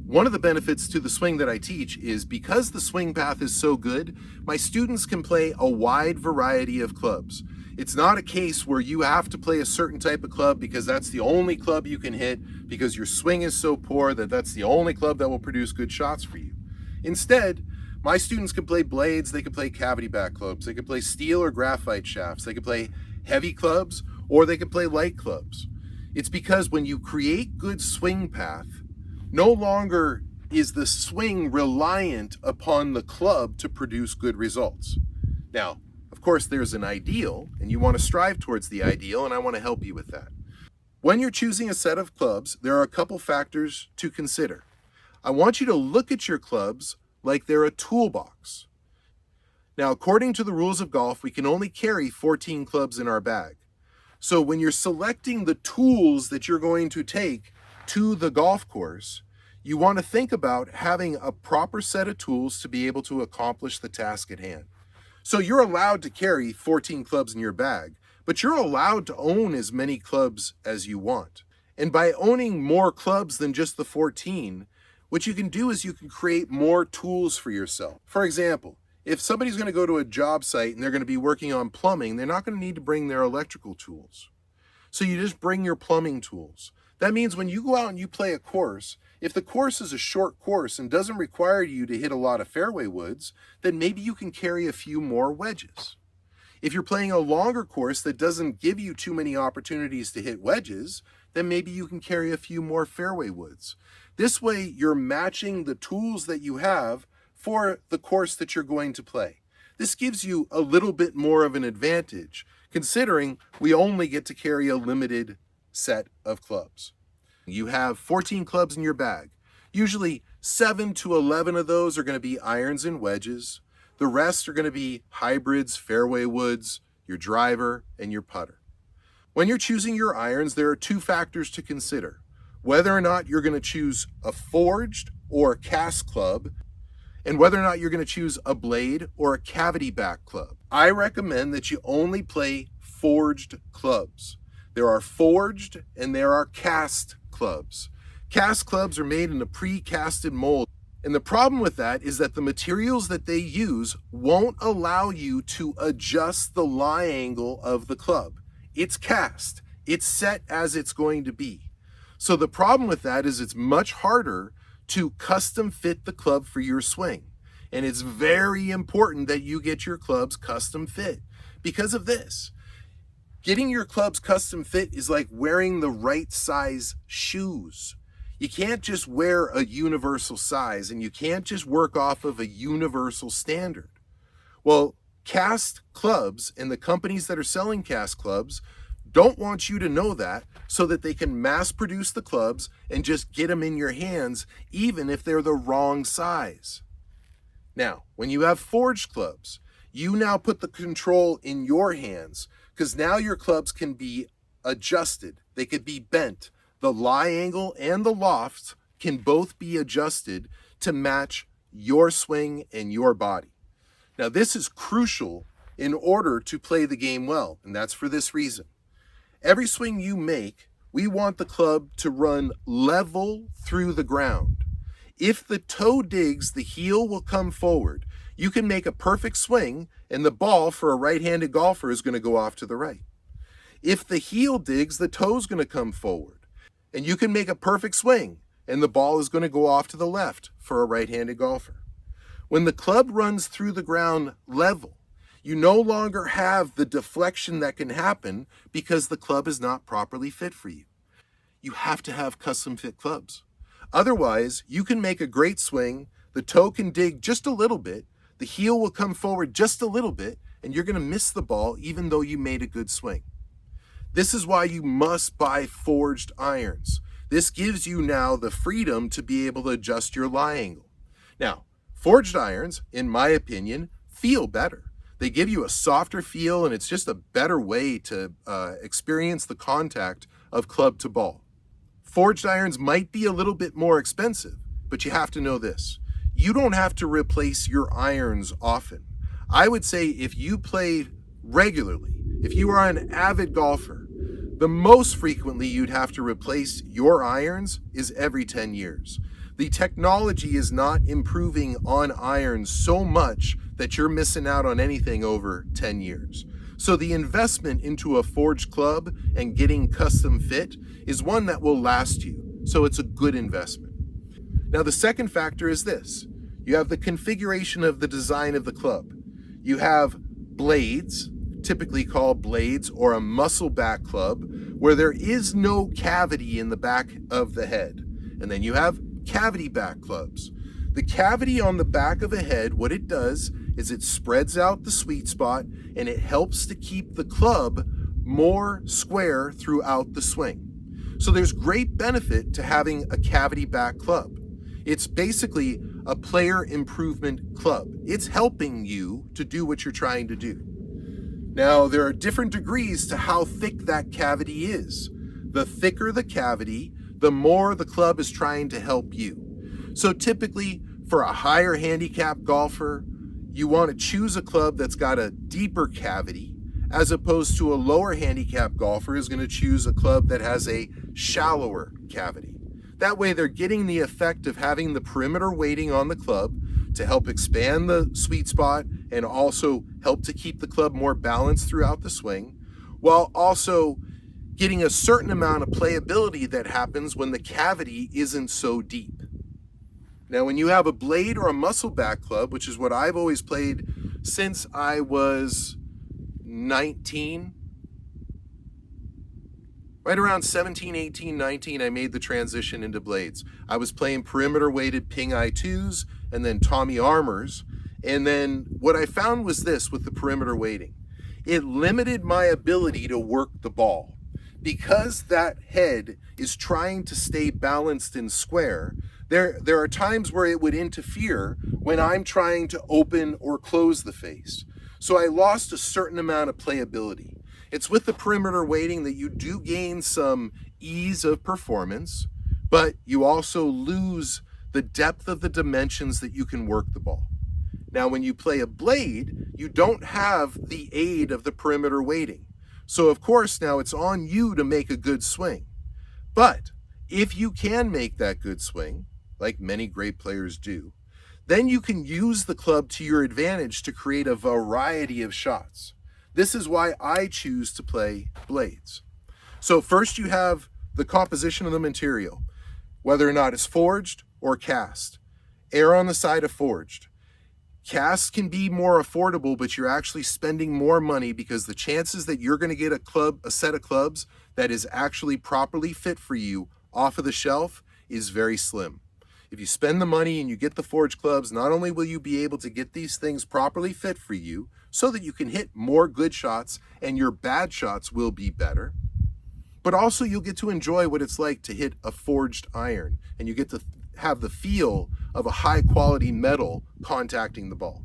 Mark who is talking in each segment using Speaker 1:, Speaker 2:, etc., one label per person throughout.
Speaker 1: One of the benefits to the swing that I teach is because the swing path is so good, my students can play a wide variety of clubs. It's not a case where you have to play a certain type of club because that's the only club you can hit, because your swing is so poor that that's the only club that will produce good shots for you. Instead, my students can play blades, they can play cavity back clubs, they can play steel or graphite shafts, they can play heavy clubs, or they can play light clubs. It's because when you create good swing path, no longer is the swing reliant upon the club to produce good results. Now, of course, there's an ideal, and you want to strive towards the ideal, and I want to help you with that. When you're choosing a set of clubs, there are a couple factors to consider. I want you to look at your clubs like they're a toolbox. Now, according to the rules of golf, we can only carry 14 clubs in our bag. So when you're selecting the tools that you're going to take to the golf course, you want to think about having a proper set of tools to be able to accomplish the task at hand. So you're allowed to carry 14 clubs in your bag, but you're allowed to own as many clubs as you want. And by owning more clubs than just the 14, what you can do is you can create more tools for yourself. For example, if somebody's going to go to a job site and they're going to be working on plumbing, they're not going to need to bring their electrical tools. So you just bring your plumbing tools. That means when you go out and you play a course, if the course is a short course and doesn't require you to hit a lot of fairway woods, then maybe you can carry a few more wedges. If you're playing a longer course that doesn't give you too many opportunities to hit wedges, then maybe you can carry a few more fairway woods. This way, you're matching the tools that you have for the course that you're going to play. This gives you a little bit more of an advantage, considering we only get to carry a limited set of clubs. You have 14 clubs in your bag. Usually 7 to 11 of those are going to be irons and wedges. The rest are going to be hybrids, fairway woods, your driver, and your putter. When you're choosing your irons, there are two factors to consider: whether or not you're going to choose a forged or a cast club, and whether or not you're going to choose a blade or a cavity back club. I recommend that you only play forged clubs. There are forged and there are cast clubs. Cast clubs are made in a pre-casted mold. And the problem with that is that the materials that they use won't allow you to adjust the lie angle of the club. It's cast. It's set as it's going to be. So the problem with that is it's much harder to custom fit the club for your swing. And it's very important that you get your clubs custom fit because of this. Getting your clubs custom fit is like wearing the right size shoes. You can't just wear a universal size, and you can't just work off of a universal standard. Well, cast clubs and the companies that are selling cast clubs don't want you to know that, so that they can mass produce the clubs and just get them in your hands, even if they're the wrong size. Now, when you have forged clubs, you now put the control in your hands, because now your clubs can be adjusted. They could be bent. The lie angle and the loft can both be adjusted to match your swing and your body. Now, this is crucial in order to play the game well, and that's for this reason. Every swing you make, we want the club to run level through the ground. If the toe digs, the heel will come forward. You can make a perfect swing, and the ball for a right-handed golfer is going to go off to the right. If the heel digs, the toe's going to come forward. And you can make a perfect swing, and the ball is going to go off to the left for a right-handed golfer. When the club runs through the ground level, you no longer have the deflection that can happen because the club is not properly fit for you. You have to have custom fit clubs. Otherwise, you can make a great swing, the toe can dig just a little bit, the heel will come forward just a little bit, and you're going to miss the ball even though you made a good swing. This is why you must buy forged irons. This gives you now the freedom to be able to adjust your lie angle. Now, forged irons, in my opinion, feel better. They give you a softer feel, and it's just a better way to experience the contact of club to ball. Forged irons might be a little bit more expensive, but you have to know this. You don't have to replace your irons often. I would say if you play regularly, if you are an avid golfer, the most frequently you'd have to replace your irons is every 10 years. The technology is not improving on irons so much that you're missing out on anything over 10 years. So the investment into a forged club and getting custom fit is one that will last you. So it's a good investment. Now the second factor is this. You have the configuration of the design of the club. You have blades, typically called blades, or a muscle back club, where there is no cavity in the back of the head. And then you have cavity back clubs. The cavity on the back of a head, what it does is it spreads out the sweet spot and it helps to keep the club more square throughout the swing. So there's great benefit to having a cavity back club. It's basically a player improvement club. It's helping you to do what you're trying to do. Now, there are different degrees to how thick that cavity is. The thicker the cavity, the more the club is trying to help you. So typically, for a higher handicap golfer, you want to choose a club that's got a deeper cavity, as opposed to a lower handicap golfer is going to choose a club that has a shallower cavity. That way they're getting the effect of having the perimeter weighting on the club to help expand the sweet spot and also help to keep the club more balanced throughout the swing, while also getting a certain amount of playability that happens when the cavity isn't so deep. Now, when you have a blade or a muscle back club, which is what I've always played since I was 19, right around 17, 18, 19, I made the transition into blades. I was playing perimeter weighted Ping I2s and then Tommy Armours. And then what I found was this with the perimeter weighting. It limited my ability to work the ball. Because that head is trying to stay balanced and square, there are times where it would interfere when I'm trying to open or close the face. So I lost a certain amount of playability. It's with the perimeter weighting that you do gain some ease of performance, but you also lose the depth of the dimensions that you can work the ball. Now, when you play a blade, you don't have the aid of the perimeter weighting. So of course, now it's on you to make a good swing. But if you can make that good swing, like many great players do, then you can use the club to your advantage to create a variety of shots. This is why I choose to play blades. So first you have the composition of the material, whether or not it's forged or cast. Err on the side of forged. Cast can be more affordable, but you're actually spending more money because the chances that you're going to get a set of clubs that is actually properly fit for you off of the shelf is very slim. If you spend the money and you get the forged clubs, not only will you be able to get these things properly fit for you so that you can hit more good shots and your bad shots will be better, but also you'll get to enjoy what it's like to hit a forged iron and you get to have the feel of a high quality metal contacting the ball.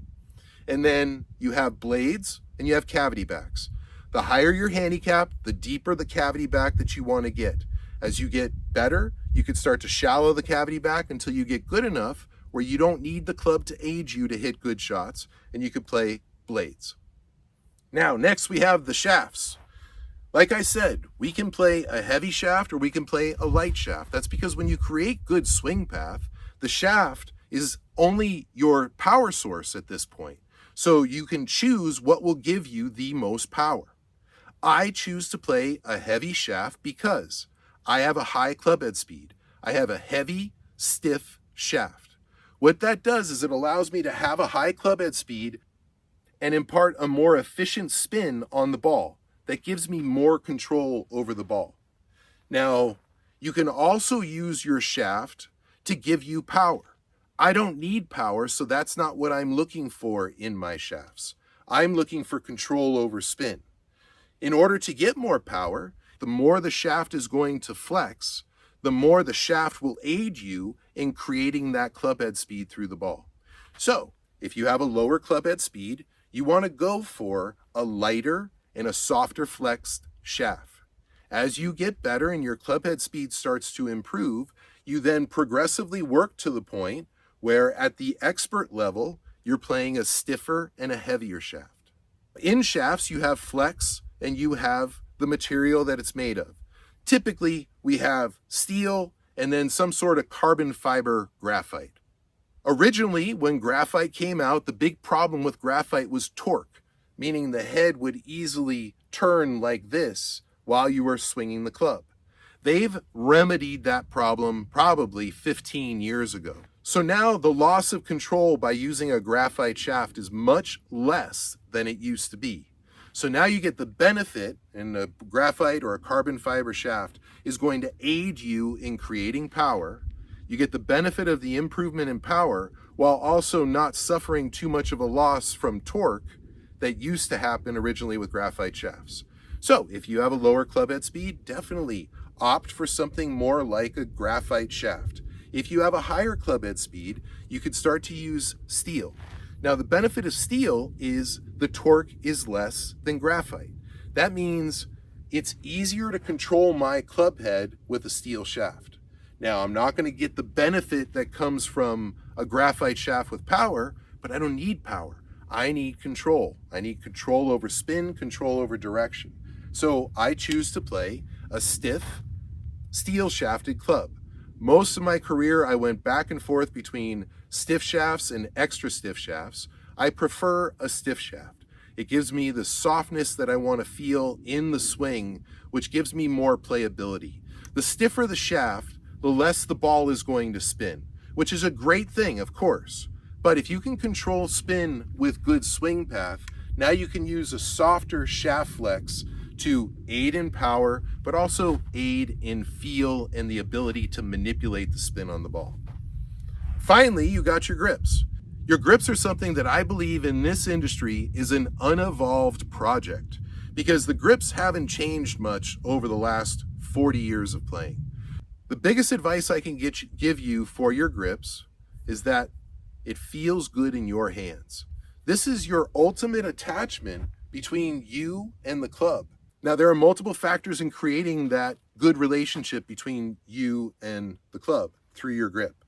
Speaker 1: And then you have blades and you have cavity backs. The higher your handicap, the deeper the cavity back that you want to get. As you get better, you could start to shallow the cavity back until you get good enough where you don't need the club to aid you to hit good shots, and you could play blades. Now, next we have the shafts. Like I said, we can play a heavy shaft or we can play a light shaft. That's because when you create good swing path, the shaft is only your power source at this point. So you can choose what will give you the most power. I choose to play a heavy shaft because I have a high club head speed. I have a heavy, stiff shaft. What that does is it allows me to have a high club head speed and impart a more efficient spin on the ball that gives me more control over the ball. Now, you can also use your shaft to give you power. I don't need power, so that's not what I'm looking for in my shafts. I'm looking for control over spin. In order to get more power, the more the shaft is going to flex, the more the shaft will aid you in creating that club head speed through the ball. So, if you have a lower club head speed, you want to go for a lighter and a softer flexed shaft. As you get better and your club head speed starts to improve, you then progressively work to the point where at the expert level, you're playing a stiffer and a heavier shaft. In shafts, you have flex and you have the material that it's made of. Typically, we have steel and then some sort of carbon fiber graphite. Originally, when graphite came out, the big problem with graphite was torque, meaning the head would easily turn like this while you were swinging the club. They've remedied that problem probably 15 years ago. So now the loss of control by using a graphite shaft is much less than it used to be. So now you get the benefit, and a graphite or a carbon fiber shaft is going to aid you in creating power. You get the benefit of the improvement in power while also not suffering too much of a loss from torque that used to happen originally with graphite shafts. So if you have a lower club head speed, definitely opt for something more like a graphite shaft. If you have a higher club head speed, you could start to use steel. Now the benefit of steel is the torque is less than graphite. That means it's easier to control my club head with a steel shaft. Now I'm not going to get the benefit that comes from a graphite shaft with power, but I don't need power. I need control. I need control over spin, control over direction. So I choose to play a stiff steel shafted club. Most of my career, I went back and forth between stiff shafts and extra stiff shafts. I prefer a stiff shaft. It gives me the softness that I want to feel in the swing, which gives me more playability. The stiffer the shaft, the less the ball is going to spin, which is a great thing, of course. But if you can control spin with good swing path, now you can use a softer shaft flex to aid in power, but also aid in feel and the ability to manipulate the spin on the ball. Finally, you got your grips. Your grips are something that I believe in this industry is an unevolved project because the grips haven't changed much over the last 40 years of playing. The biggest advice I can give you for your grips is that it feels good in your hands. This is your ultimate attachment between you and the club. Now, there are multiple factors in creating that good relationship between you and the club through your grip.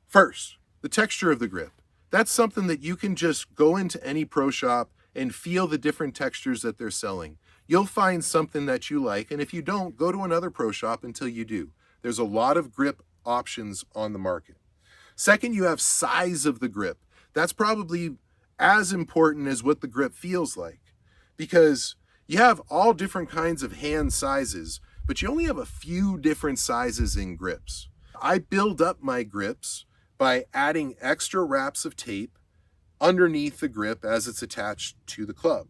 Speaker 1: First, the texture of the grip. That's something that you can just go into any pro shop and feel the different textures that they're selling. You'll find something that you like, and if you don't, go to another pro shop until you do. There's a lot of grip options on the market. Second, you have size of the grip. That's probably as important as what the grip feels like, because you have all different kinds of hand sizes, but you only have a few different sizes in grips. I build up my grips by adding extra wraps of tape underneath the grip as it's attached to the club.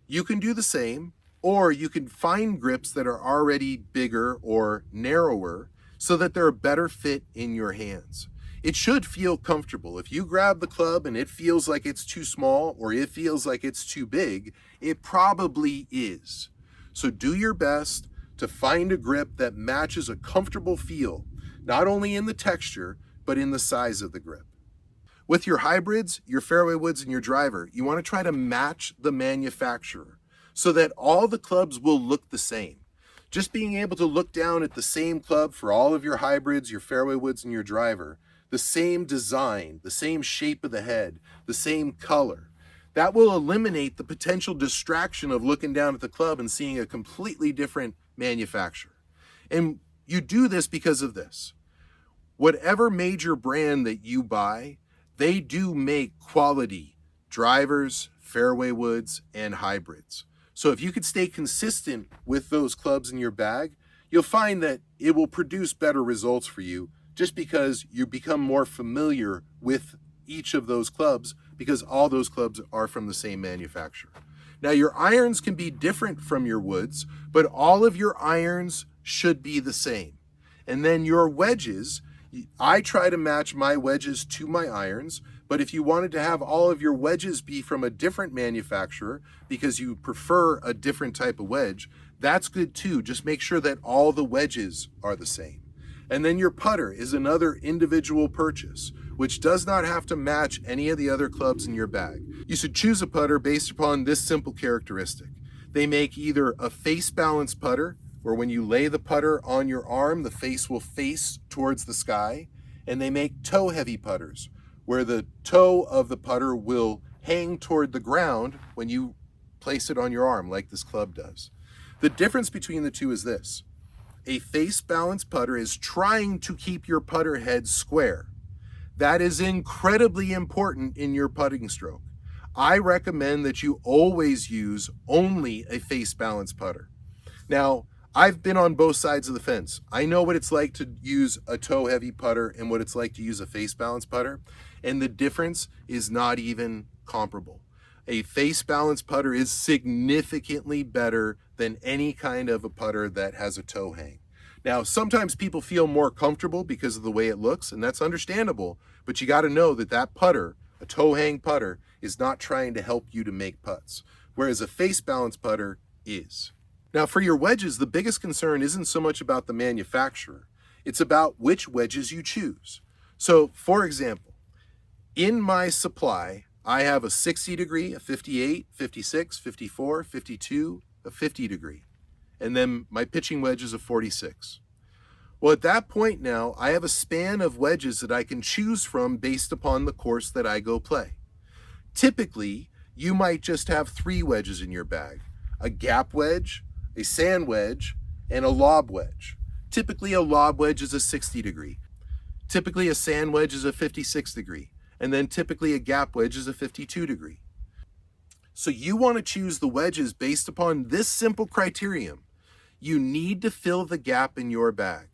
Speaker 1: You can do the same, or you can find grips that are already bigger or narrower so that they're a better fit in your hands. It should feel comfortable. If you grab the club and it feels like it's too small or it feels like it's too big, it probably is. So do your best to find a grip that matches a comfortable feel, not only in the texture, but in the size of the grip. With your hybrids, your fairway woods, and your driver, you want to try to match the manufacturer so that all the clubs will look the same. Just being able to look down at the same club for all of your hybrids, your fairway woods, and your driver, the same design, the same shape of the head, the same color, that will eliminate the potential distraction of looking down at the club and seeing a completely different manufacturer. And you do this because of this. Whatever major brand that you buy, they do make quality drivers, fairway woods, and hybrids. So if you could stay consistent with those clubs in your bag, you'll find that it will produce better results for you just because you become more familiar with each of those clubs because all those clubs are from the same manufacturer. Now, your irons can be different from your woods, but all of your irons should be the same. And then your wedges, I try to match my wedges to my irons, but if you wanted to have all of your wedges be from a different manufacturer because you prefer a different type of wedge, that's good too. Just make sure that all the wedges are the same. And then your putter is another individual purchase, which does not have to match any of the other clubs in your bag. You should choose a putter based upon this simple characteristic. They make either a face balance putter, where when you lay the putter on your arm, the face will face towards the sky, and they make toe heavy putters, where the toe of the putter will hang toward the ground when you place it on your arm, like this club does. The difference between the two is this. A face balanced putter is trying to keep your putter head square. That is incredibly important in your putting stroke. I recommend that you always use only a face balanced putter. Now, I've been on both sides of the fence. I know what it's like to use a toe heavy putter and what it's like to use a face balanced putter, and the difference is not even comparable. A face balanced putter is significantly better than any kind of a putter that has a toe hang. Now, sometimes people feel more comfortable because of the way it looks, and that's understandable, but you got to know that that putter, a toe hang putter, is not trying to help you to make putts, whereas a face balanced putter is. Now, for your wedges, the biggest concern isn't so much about the manufacturer. It's about which wedges you choose. So, for example, in my supply, I have a 60 degree, a 58, 56, 54, 52, a 50 degree. And then my pitching wedge is a 46. Well, at that point now, I have a span of wedges that I can choose from based upon the course that I go play. Typically, you might just have 3 wedges in your bag: a gap wedge, a sand wedge, and a lob wedge. Typically, a lob wedge is a 60 degree. Typically, a sand wedge is a 56 degree. And then typically a gap wedge is a 52 degree. So you want to choose the wedges based upon this simple criterion. You need to fill the gap in your bag.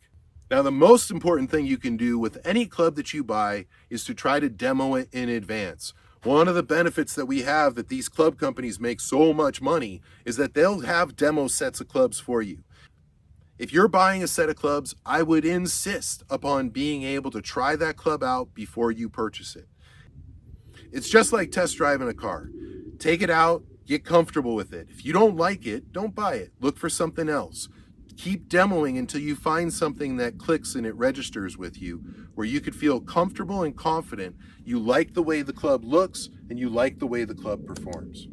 Speaker 1: Now, the most important thing you can do with any club that you buy is to try to demo it in advance. One of the benefits that we have that these club companies make so much money is that they'll have demo sets of clubs for you. If you're buying a set of clubs, I would insist upon being able to try that club out before you purchase it. It's just like test driving a car. Take it out, get comfortable with it. If you don't like it, don't buy it. Look for something else. Keep demoing until you find something that clicks and it registers with you, where you could feel comfortable and confident you like the way the club looks and you like the way the club performs.